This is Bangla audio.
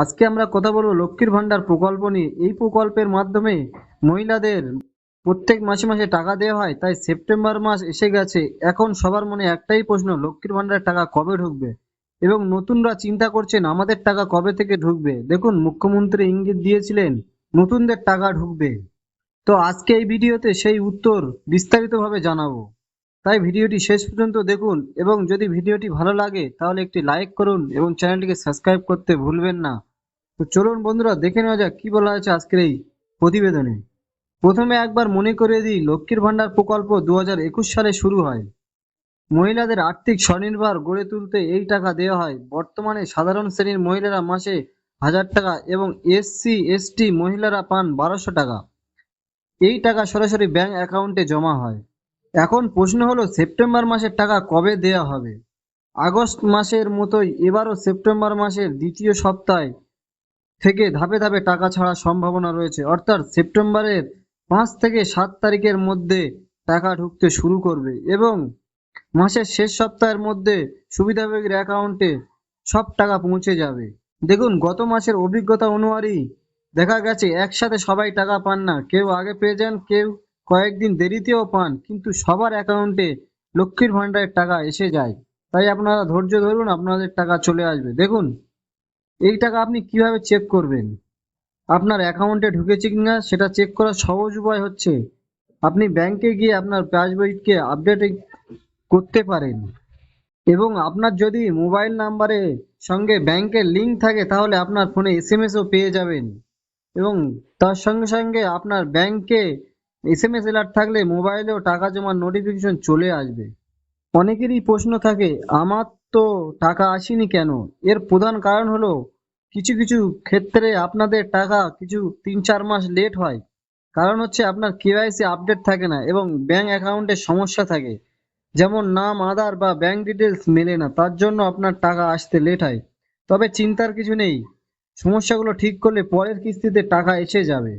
আজকে আমরা কথা বলবো লক্ষ্মীর ভান্ডার প্রকল্প নিয়ে। এই প্রকল্পের মাধ্যমে মহিলাদের প্রত্যেক মাসে মাসে টাকা দেওয়া হয়। তাই সেপ্টেম্বর মাস এসে গেছে, এখন সবার মনে একটাই প্রশ্ন, লক্ষ্মীর ভান্ডারের টাকা কবে ঢুকবে? এবং নতুনরা চিন্তা করছেন আমাদের টাকা কবে থেকে ঢুকবে। দেখুন, মুখ্যমন্ত্রী ইঙ্গিত দিয়েছিলেন নতুনদের টাকা ঢুকবে। তো আজকে এই ভিডিওতে সেই উত্তর বিস্তারিতভাবে জানাবো। তাই ভিডিওটি শেষ পর্যন্ত দেখুন, এবং যদি ভিডিওটি ভালো লাগে তাহলে একটি লাইক করুন এবং চ্যানেলটিকে সাবস্ক্রাইব করতে ভুলবেন না। তো চলুন বন্ধুরা, দেখে নেওয়া যাক কি বলা আছে আজকের এই প্রতিবেদনে। প্রথমে একবার মনে করিয়ে দিই, লক্ষ্মীর ভান্ডার প্রকল্প 2021 সালে শুরু হয়। মহিলাদের আর্থিক স্বনির্ভর গড়ে তুলতে এই টাকা দেওয়া হয়। বর্তমানে সাধারণ শ্রেণীর মহিলারা মাসে 1000 টাকা এবং এসসি এসটি মহিলারা পান 1200 টাকা। এই টাকা সরাসরি ব্যাংক অ্যাকাউন্টে জমা হয়। এখন প্রশ্ন হলো, সেপ্টেম্বর মাসের টাকা কবে দেওয়া হবে? আগস্ট মাসের মতোই এবারও সেপ্টেম্বর মাসের দ্বিতীয় সপ্তাহে থেকে ধাপে ধাপে টাকা ছাড়ার সম্ভাবনা রয়েছে। অর্থাৎ সেপ্টেম্বরের 5 থেকে 7 তারিখের মধ্যে টাকা ঢুকতে শুরু করবে এবং মাসের শেষ সপ্তাহের মধ্যে সুবিধাভোগীর অ্যাকাউন্টে সব টাকা পৌঁছে যাবে। দেখুন, গত মাসের অভিজ্ঞতা অনুযায়ী দেখা গেছে একসাথে সবাই টাকা পান না, কেউ আগে পেয়ে যান, কেউ কয়েকদিন দেরিতেও পান, কিন্তু সবার অ্যাকাউন্টে লক্ষ্মীর ভান্ডারের টাকা এসে যায়। তাই আপনারা ধৈর্য ধরুন, আপনাদের টাকা চলে আসবে। দেখুন, এই টাকা আপনি কিভাবে চেক করবেন আপনার অ্যাকাউন্টে ঢুকেছে কিনা সেটা চেক করার সহজ উপায় হচ্ছে, আপনি ব্যাংকে গিয়ে আপনার পাসবইকে আপডেট করতে পারেন। এবং আপনার যদি মোবাইল নাম্বারের সঙ্গে ব্যাংকের লিঙ্ক থাকে তাহলে আপনার ফোনে এসএমএসও পেয়ে যাবেন। এবং তার সঙ্গে সঙ্গে আপনার ব্যাংকে এসএমএস অ্যালার্ট থাকলে মোবাইলেও টাকা জমার নোটিফিকেশন চলে আসবে। অনেকেরই প্রশ্ন থাকে, আমার তো টাকা আসেনি কেন? এর প্রধান কারণ হলো, কিছু কিছু ক্ষেত্রে আপনাদের টাকা কিছু 3-4 মাস লেট হয়। কারণ হচ্ছে আপনার কেওয়াইসি আপডেট থাকে না এবং ব্যাংক অ্যাকাউন্টে সমস্যা থাকে, যেমন নাম, আধার বা ব্যাংক ডিটেলস মেলে না, তার জন্য আপনার টাকা আসতে লেট হয়। তবে চিন্তার কিছু নেই, সমস্যাগুলো ঠিক করলে পরের কিস্তিতে টাকা এসে যাবে।